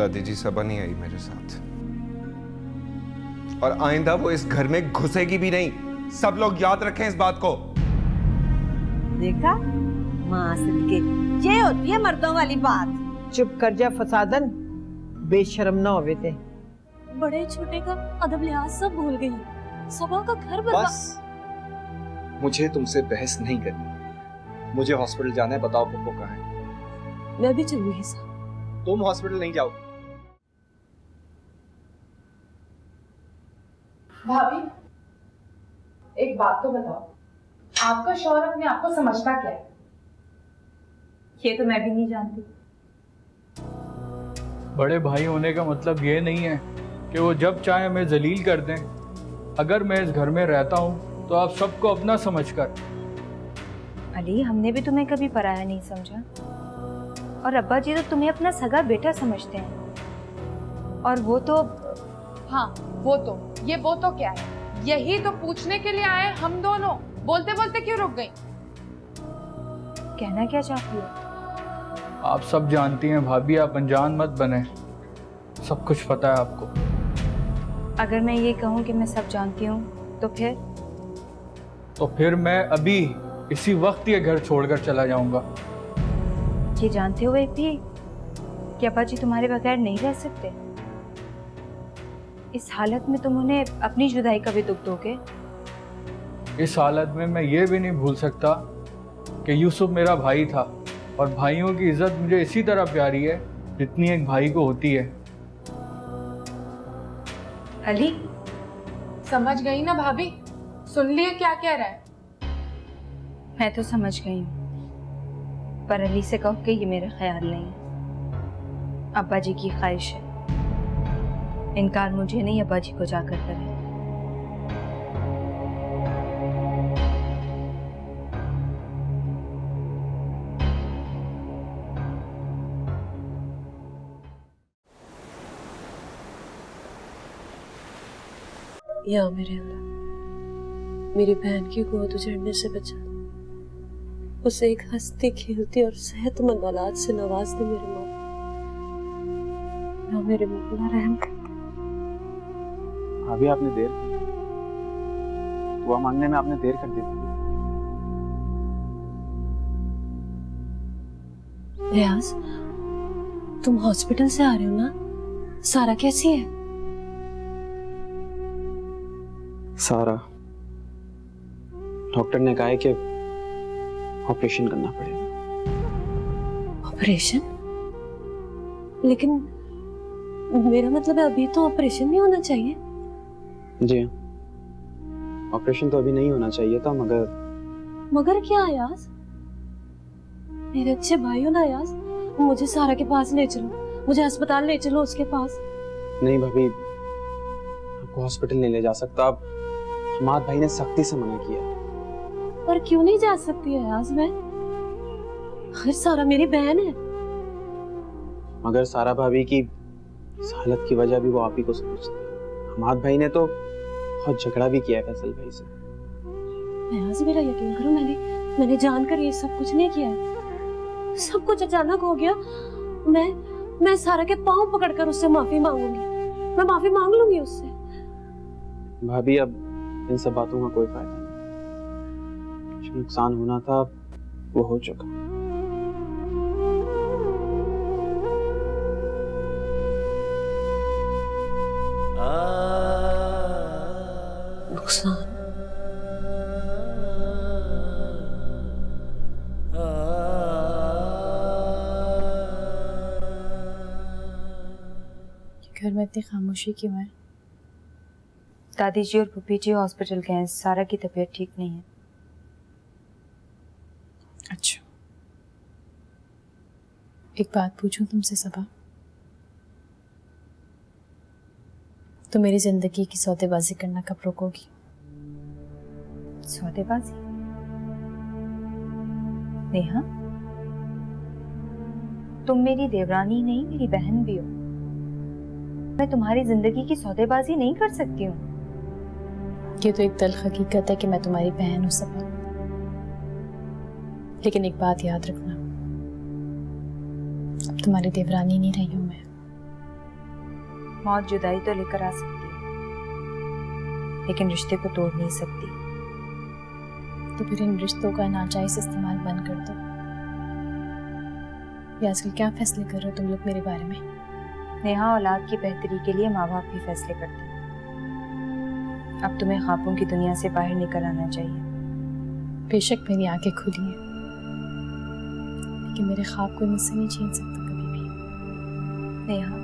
दादी जी सबा नहीं आई मेरे साथ, और आइंदा वो इस घर में घुसेगी भी नहीं। सब लोग याद रखें इस बात को। देखा मां सदके, ये होती है मर्दों वाली बात। चुप कर जा फसादन, बेशर्म ना होवे ते। बड़े छोटे का अदब लिहाज सब भूल गई। सबा का घर बस, मुझे तुमसे बहस नहीं करनी। मुझे हॉस्पिटल जाना है, बताओ पप्पू कहाँ है? मैं भी चलूंगी साहब। तुम हॉस्पिटल नहीं जाओ। भाभी, एक बात तो बताओ, आपका शौहर अपने आप को समझता क्या है? ये तो मैं भी नहीं जानती। बड़े भाई होने का मतलब ये नहीं है कि वो जब चाहे हमें जलील कर दें। अगर मैं इस घर में रहता हूँ तो आप सबको अपना समझकर। अली, हमने भी तुम्हें कभी पराया नहीं समझा, और अब्बा जी तो तुम्हें अपना सगा बेटा समझते हैं। और वो तो हाँ, वो तो क्या है? यही तो पूछने के लिए आए हम दोनों। बोलते बोलते क्यों रुक गई? कहना क्या चाहती हो? आप सब जानती हैं भाभी, आप अनजान मत बने, सब कुछ पता है आपको। अगर मैं ये कहूँ कि मैं सब जानती हूँ तो फिर मैं अभी इसी वक्त ये घर छोड़कर चला जाऊंगा। ये जानते हुए भी कि अब्बा जी तुम्हारे बगैर नहीं रह सकते। इस हालत में तुम उन्हें अपनी जुदाई का भी दुख दोगे। इस हालत में मैं ये भी नहीं भूल सकता कि यूसुफ मेरा भाई था, और भाइयों की इज्जत मुझे इसी तरह प्यारी है जितनी एक भाई को होती है। अली, समझ गई ना भाभी? सुन लिए क्या कह रहा है? मैं तो समझ गई हूँ, पर अली से कहो कि ये मेरा ख्याल नहीं है, अब्बा जी की ख्वाहिश है। इनकार मुझे नहीं, अब्बा जी को जाकर करें। या मेरे अल्लाह, मेरी बहन की गोद उजड़ने से बचा, उसे एक हंसती खेलती और सेहतमंद औलाद से नवाज दे मेरे मौला। या मेरे मौला रहम कर। भाभी, आपने देर दुआ मांगने में आपने देर कर दी थी। रियाज, तुम हॉस्पिटल से आ रहे हो ना? सारा कैसी है? सारा, डॉक्टर ने कहा है कि ऑपरेशन करना पड़ेगा। ऑपरेशन? लेकिन मेरा मतलब है अभी तो ऑपरेशन नहीं होना चाहिए। जी, ऑपरेशन तो अभी नहीं होना चाहिए था, मगर क्या अयाज? मेरे अच्छे भाई हो ना अयाज, मुझे सारा के पास ले चलो, मुझे अस्पताल ले चलो उसके पास। नहीं भाभी, आपको हॉस्पिटल नहीं ले जा सकता। अब हमाद भाई ने सख्ती से मना किया। पर क्यों नहीं जा सकती अयाज मैं? आखिर सारा मेरी बहन है। मगर सारा भाभी की इस हालत की वजह भी वो आप ही को समझती है। हमाद भाई ने तो बहुत झगड़ा भी किया फैसल भाई से। अयाज, मेरा यकीन करो, मैंने जानकर ये सब कुछ नहीं किया है। सब कुछ अचानक हो गया। मैं सारा के पांव पकड़कर उससे माफी मांगूंगी। मैं माफी मांग लूंगी उससे। भाभी, अब इन सब बातों का कोई फायदा नहीं। जो नुकसान होना था वो हो चुका। नुकसान? घर में इतनी खामोशी क्यों है? दादी जी और पुप्पी जी हॉस्पिटल गए हैं, सारा की तबीयत ठीक नहीं है। अच्छा, एक बात पूछूं तुमसे सबा? तो मेरी जिंदगी की सौदेबाजी करना कब रोकोगी? सौदेबाजी? नेहा, तुम मेरी देवरानी नहीं, मेरी बहन भी हो। मैं तुम्हारी जिंदगी की सौदेबाजी नहीं कर सकती हूँ। ये तो एक तल्ख हकीकत है कि मैं तुम्हारी बहन हूं सबा, लेकिन एक बात याद रखना, अब तुम्हारी देवरानी नहीं रही हूं मैं, मौत जुदाई तो लेकर आ सकती है, लेकिन रिश्ते को तोड़ नहीं सकती। तो फिर इन रिश्तों का नाजायज इस्तेमाल बंद कर दो। ये आजकल क्या फैसले कर रहे हो तुम लोग मेरे बारे में? नेहा, औलाद की बेहतरी के लिए माँ बाप भी फैसले करते हैं। अब तुम्हें ख्वाबों की दुनिया से बाहर निकल आना चाहिए। बेशक मेरी आंखें खुली हैं, लेकिन मेरे ख्वाब कोई मुझसे नहीं छीन सकता कभी भी। नेहा,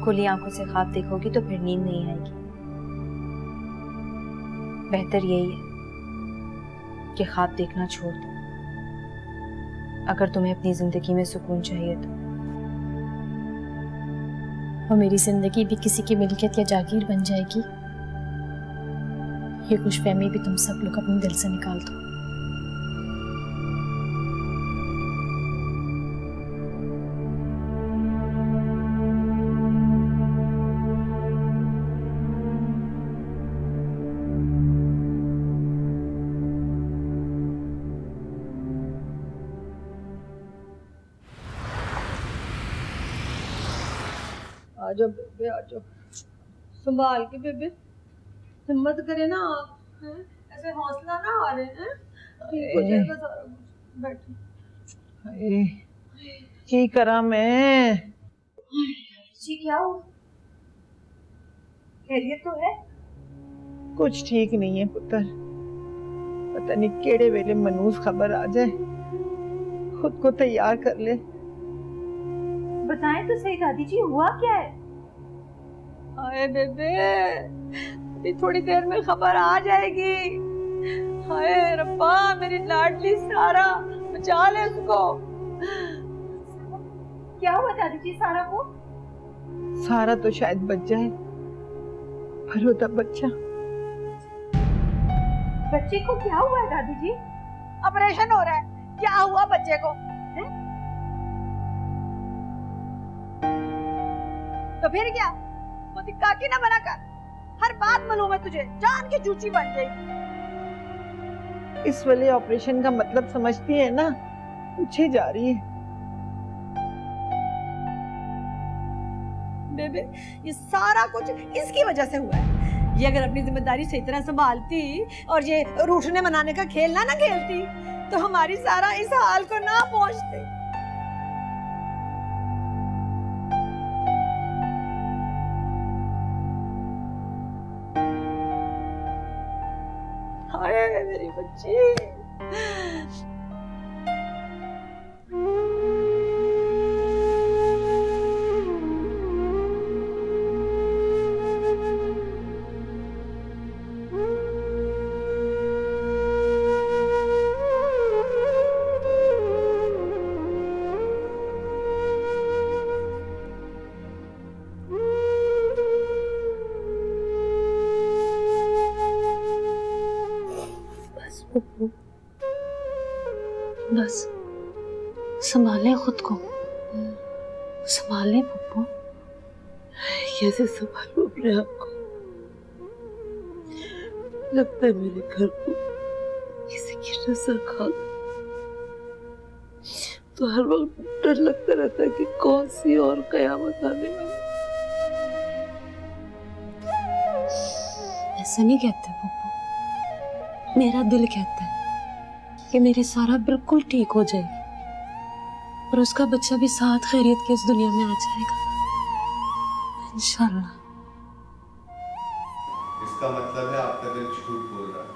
खुली आंखों से ख्वाब देखोगी तो फिर नींद नहीं आएगी। बेहतर यही है कि ख्वाब देखना छोड़ दो, अगर तुम्हें अपनी जिंदगी में सुकून चाहिए तो। और मेरी जिंदगी भी किसी की मिल्कियत या जागीर बन जाएगी, ये खुशफहमी भी तुम सब लोग अपने दिल से निकाल दो। आजो बेबे आजो, संभाल के बेबे, हिम्मत करे ना आप, हैं? ऐसे हौसला ना हारे, हैं? ठीक हो जाएगा सारा कुछ, बैठो। की करा मैं? जी क्या हो? खैरियत तो है? कुछ ठीक नहीं है पुत्र, पता नहीं केड़े वेले मनूस खबर आ जाए। खुद को तैयार कर ले। बताएं तो सही दादी जी, हुआ क्या है? हाय बेबे, अभी थोड़ी देर में खबर आ जाएगी। हाय रब्बा, मेरी लाडली सारा, बचा ले उसको। क्या हुआ दादी जी सारा को? सारा तो शायद बच जाए, पर होता बच्चा। बच्चे को क्या हुआ है दादी जी? ऑपरेशन हो रहा है, क्या हुआ बच्चे को? है? तो फिर क्या? वो दिक्का की ना बना कर, हर बात मालूम है तुझे, जान की चूची बन गई। इस वाले ऑपरेशन का मतलब समझती है ना, पूछे जा रही है। बेबे, ये सारा कुछ इसकी वजह से हुआ है। ये अगर अपनी जिम्मेदारी सही तरह संभालती और ये रूठने मनाने का खेल ना खेलती, तो हमारी सारा इस हाल को ना पहुंचती। हाय मेरी बच्ची। बस संभाले खुद को, संभाले पप्पू। कैसे संभालूं अपने आप को? लगता है मेरे घर को किसी की नजर खा गई। तो हर वक्त डर लगता रहता है कि कौन सी और कयामत आने वाली। ऐसा नहीं कहते पप्पू, मेरा दिल कहता है कि मेरी सारा बिल्कुल ठीक हो जाएगी और उसका बच्चा भी साथ खैरियत के इस दुनिया में आ जाएगा, इंशाल्लाह। इसका मतलब है आपका दिल झूठ बोल रहा है।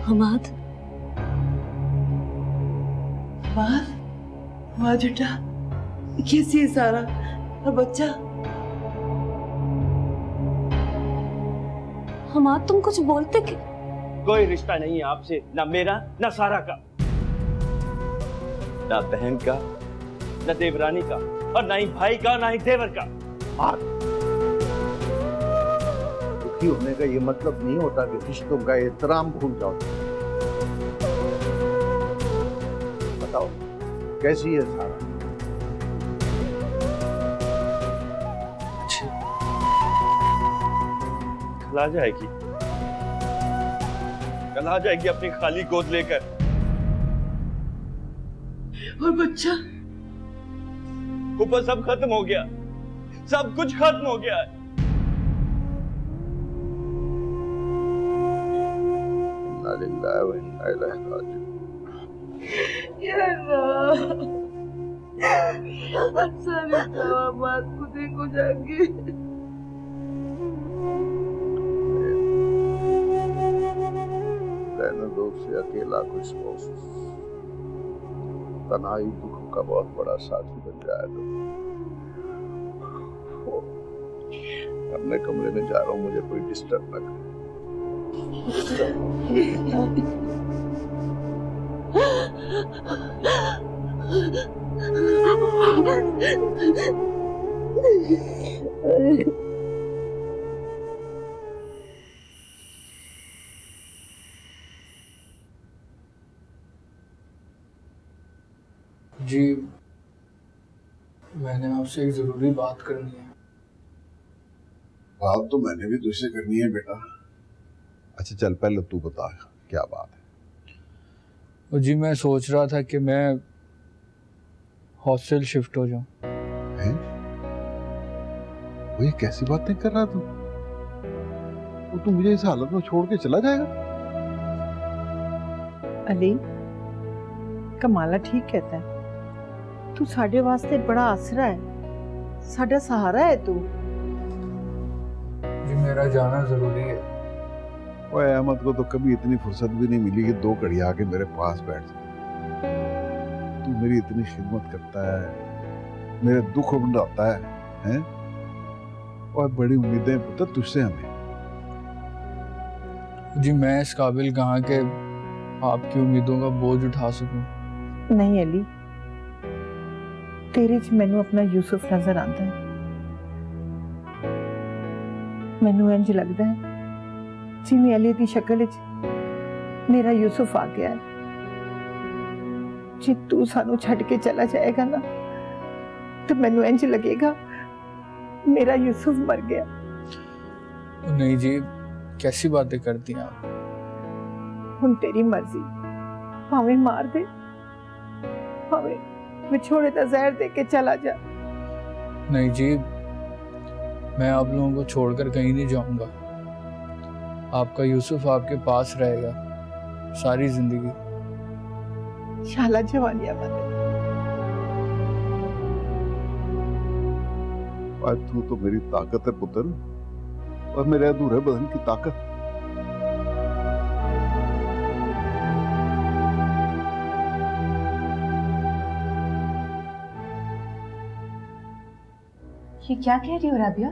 हमाद, वाह बेटा, कैसी है सारा और बच्चा? हमाद तुम कुछ बोलते क्यों? कोई रिश्ता नहीं है आपसे, ना मेरा ना सारा का, ना बहन का ना देवरानी का, और ना ही भाई का ना ही देवर का। दुखी होने का ये मतलब नहीं होता कि रिश्तों का एहतराम भूल जाओ। बताओ कैसी है सारा? कल आ जाएगी, कल आ जाएगी अपनी खाली गोद लेकर। और बच्चा ऊपर सब खत्म हो गया, सब कुछ खत्म हो गया है। इन्ना लिल्लाहि व इन्ना इलैहि राजिऊन। सारी बात खुद को जाएंगे। रहने दो से अकेला कुछ तन्हाई दुख का बहुत बड़ा साथी बन जाए तो अपने कमरे में जा रहा हूँ, मुझे कोई डिस्टर्ब ना करे। जी, मैंने आपसे एक जरूरी बात करनी है। बात तो मैंने भी तुझसे करनी है बेटा। अच्छा चल पहले तू बता क्या बात है। और जी मैं सोच रहा था कि मैं हॉस्टल शिफ्ट हो जाऊं। हैं? वो ये कैसी बातें कर रहा तू? वो तू मुझे इस हालत में छोड़ के चला जाएगा? अली, कमाला ठीक कहता है। तू साडे वास्ते बड़ा आसरा है, साडा सहारा है तू। जी मेरा जाना जरूरी है। ओए अहमद को तो कभी इतनी फुर्सत भी नहीं मिली कि 2 घड़ी आके मेरे पास बैठ जाए। तू मेरी इतनी खिदमत करता है, मेरे दुख बढ़ाता है, हैं? और बड़ी उम्मीदें पुत्र तुझसे हमें। जी मैं इस काबिल कहाँ के आपकी उम्मीदों का बोझ उठा सकूं। नहीं अली, तेरे च मैनू अपना यूसुफ नजर आता है। मैनू इंज लगता है जिवें अली दी शक्ल च मेरा यूसुफ आ गया है। जे तू सानू छड़ के चला जाएगा ना तो मैनू इंज लगेगा मेरा यूसुफ मर गया। नहीं जी, कैसी बातें करती हैं आप। हुन तेरी मर्जी, भावें मार दे, भावें विछोड़े दा जहर दे के चला जा। नहीं जी, मैं आप लोगों को छोड़कर कहीं नहीं जाऊंगा। आपका यूसुफ आपके पास रहेगा सारी जिंदगी। शाला जवानिया मत। और तू तो मेरी ताकत है पुत्र, और मेरे अधूरे बदन की ताकत। ये क्या कह रही हो राबिया?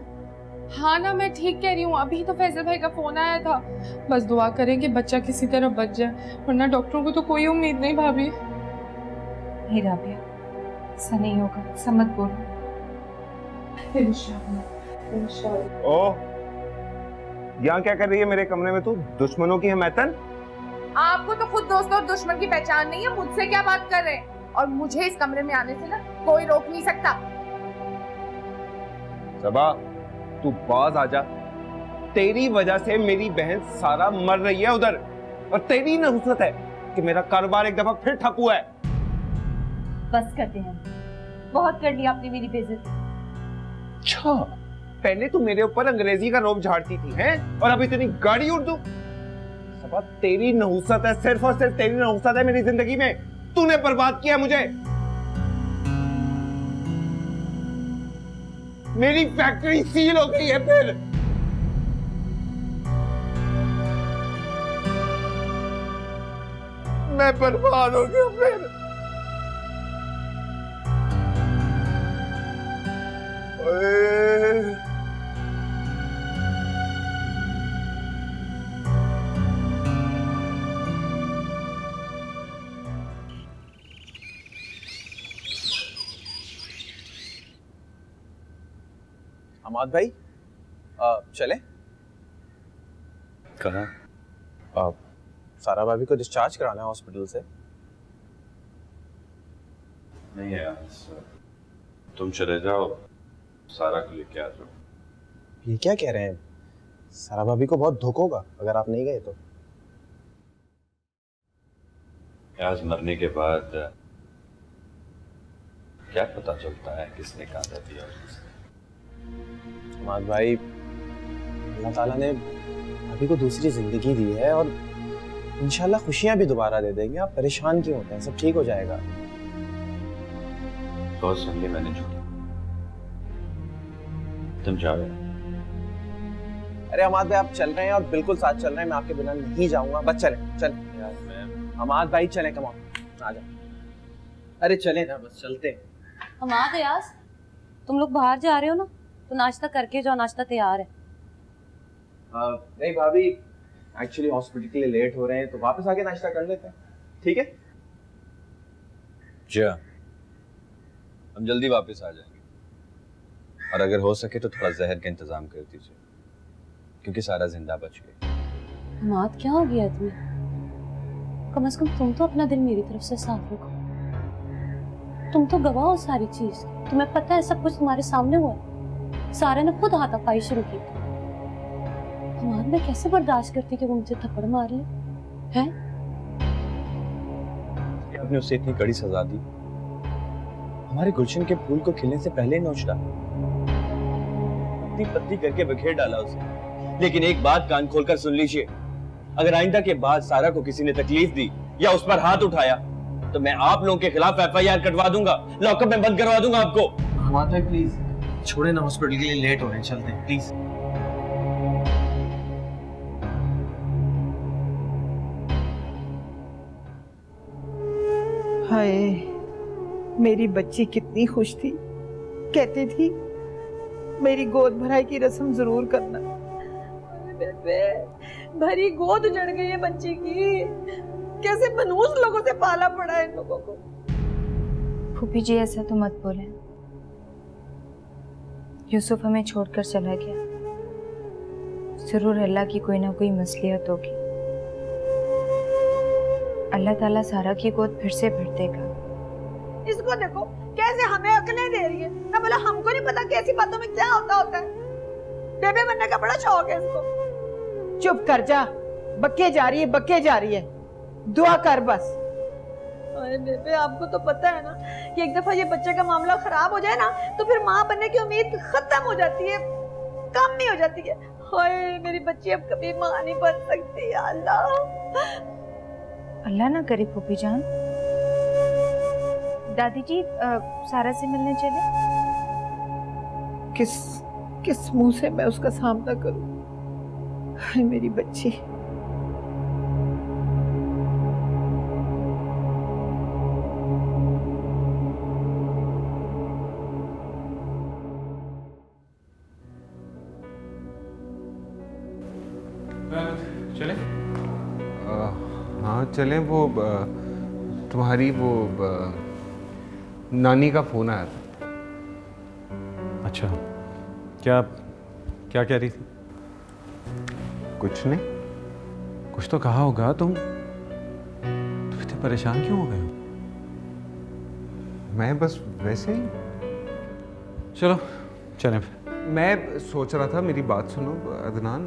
हाँ ना, मैं ठीक कह रही हूँ। अभी तो फैजल भाई का फोन आया था। बस दुआ करें कि बच्चा किसी तरह बच जाए, वरना डॉक्टरों को तो कोई उम्मीद नहीं भाभी। नहीं राबिया, ऐसा नहीं होगा, ऐसा मत बोलो। ओ, यहाँ क्या कर रही है मेरे कमरे में तू? दुश्मनों की है मैतन? आपको तो खुद दोस्त और दुश्मन की पहचान नहीं है, मुझसे क्या बात कर रहे हैं? और मुझे इस कमरे में आने से ना कोई रोक नहीं सकता। सबा, तू बाज आ जा। तेरी वजह से मेरी बहन सारा मर रही है उधर, और तेरी नहुसत है कि मेरा कारोबार एक दफा फिर ठप हुआ है। बस करते हैं, बहुत कर लिया आपने मेरी बेइज्जती। अच्छा, पहले तू मेरे ऊपर अंग्रेजी का रोब झाड़ती थी, हैं? और अब इतनी गाड़ी उड़ दूं? सबा, तेरी नहुसत है, सिर्फ और सिर्फ तेरी नहुसत है मेरी जिंदगी में। तूने बर्बाद किया मुझे। मेरी फैक्ट्री सील हो गई है फिर। मैं बर्बाद हो गया फिर। ओए। अमाद भाई, चले? कहाँ? सारा भाभी को डिस्चार्ज कराना है हॉस्पिटल से। नहीं यार, तुम चले जाओ, सारा को लेके आ जाओ। ये क्या कह रहे हैं? सारा भाभी को बहुत दुख होगा अगर आप नहीं गए तो। आज मरने के बाद क्या पता चलता है किसने कांदा दिया और किसने। हमाद भाई, अल्लाह ताला ने भाभी को दूसरी जिंदगी दी है और इंशाल्लाह खुशियां भी दोबारा दे देंगे। आप परेशान क्यों होते हैं? सब ठीक हो जाएगा। बहुत सुन ली मैंने झूठी। तुम जाओ। अरे हमाद भाई, आप चल रहे हैं और बिल्कुल साथ चल रहे हैं, मैं आपके बिना नहीं जाऊंगा। बस चले चल। हमाद भाई चले, कम ऑन, आ जाओ। अरे चले ना, बस चलते हैं। हमाद अयाज, तुम लोग बाहर जा रहे हो ना, तो नाश्ता करके जाओ, नाश्ता तैयार है। नहीं भाभी, एक्चुअली हॉस्पिटल के लिए लेट हो रहे हैं, तो वापस आके नाश्ता कर लेते हैं, ठीक है? जा, हम जल्दी वापस आ जाएंगे और अगर हो सके तो थोड़ा जहर का इंतजाम कर दीजिए, क्योंकि सारा जिंदा बच गई। हमाद, क्या हो गया तुम्हें? कम से कम तुम तो अपना दिल मेरी तरफ से साफ रखो। तुम तो गवाह हो सारी चीज, तुम्हें पता है सब कुछ तुम्हारे सामने हुआ है। सारे ने खुद हाथापाई शुरू की। हमाद, मैं कैसे बर्दाश्त करती कि वो मुझे थप्पड़ मार ले हैं? आपने उसे इतनी कड़ी सजा दी, हमारे गुलशन के फूल को खिलने से पहले नोच डाला, पत्ती पत्ती करके बिखेर डाला उसे। लेकिन एक बात कान खोलकर सुन लीजिए, अगर आइंदा के बाद सारा को किसी ने तकलीफ दी या उस पर हाथ उठाया तो मैं आप लोगों के खिलाफ FIR कटवा दूंगा, लॉकअप में बंद करवा दूंगा आपको। हमाद भाई प्लीज छोड़े ना, हॉस्पिटल के लिए लेट हो रहे हैं, चलते हैं प्लीज। हाय, मेरी बच्ची कितनी खुश थी, कहती थी मेरी गोद भराई की रस्म जरूर करना। बेबे, भरी गोद उजड़ गई है बच्ची की। कैसे मनूस लोगों से पाला पड़ा है इन लोगों को। फूफी जी ऐसा तो मत बोले, यूसुफ हमें छोड़कर चला गया, जरूर अल्लाह की कोई ना कोई मसलियत होगी। अल्लाह ताला सारा की गोद फिर से भर देगा। इसको देखो कैसे हमें अकलें दे रही है ना, बोला हमको नहीं पता कैसी बातों में क्या होता है। बेबे बनने का बड़ा शौक है इसको। चुप कर जा, बक्के जा रही है, बक्के जा रही है, दुआ कर बस। अरे बेबे, आपको तो पता है ना कि एक दफा ये बच्चे का मामला खराब हो जाए ना तो फिर माँ बनने की उम्मीद खत्म हो जाती है, कम नहीं हो जाती है। हाय, मेरी बच्ची अब कभी माँ नहीं बन सकती। या अल्लाह, अल्लाह ना करे फूफी जान। दादी जी, सारा से मिलने चले? किस मुंह से मैं उसका सामना करूं? हाय मेरी बच्ची। चले? हाँ चलें। वो तुम्हारी वो नानी का फोन आया था। अच्छा, क्या क्या कह रही थी? कुछ नहीं। कुछ तो कहा होगा। तुम इतने परेशान क्यों हो गए हो? मैं बस वैसे ही। चलो चलें। मैं सोच रहा था, मेरी बात सुनो अदनान,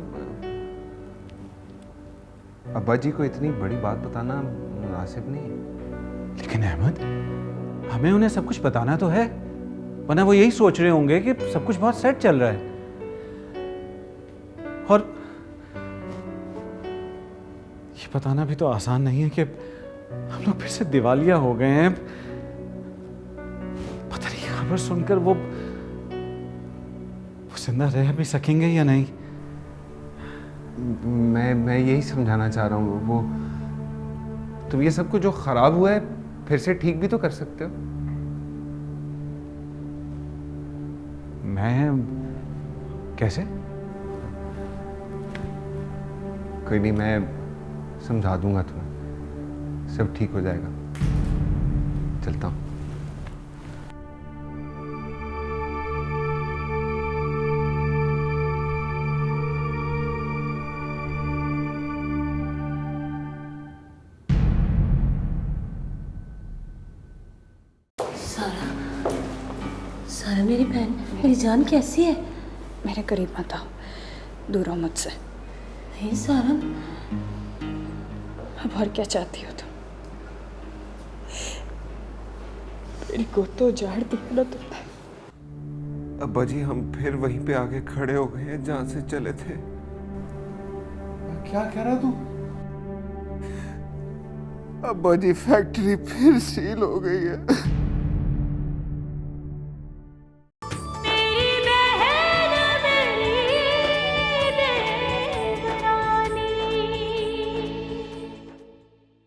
अब्बा जी को इतनी बड़ी बात बताना मुनासिब नहीं है। लेकिन अहमद, हमें उन्हें सब कुछ बताना तो है, वरना वो यही सोच रहे होंगे कि सब कुछ बहुत सेट चल रहा है। और ये बताना भी तो आसान नहीं है कि हम लोग फिर से दिवालिया हो गए हैं। पता नहीं खबर सुनकर वो जिंदा रह भी सकेंगे या नहीं। मैं यही समझाना चाह रहा हूँ। वो तुम ये सब कुछ जो खराब हुआ है फिर से ठीक भी तो कर सकते हो। मैं कैसे? कोई नहीं, मैं समझा दूंगा तुम्हें, सब ठीक हो जाएगा। चलता हूँ। सारा, मेरी बहन, मेरी जान कैसी है? मेरे करीब मत आओ, दूर हो मुझसे। नहीं सारन, अब और क्या चाहती हो तुम? मेरी गोद तो उजाड़ दी है ना तुमने। अब्बा जी हम फिर वहीं पे आके खड़े हो गए हैं जहां से चले थे। क्या कह रहा तू? अब्बा जी फैक्ट्री फिर सील हो गई है।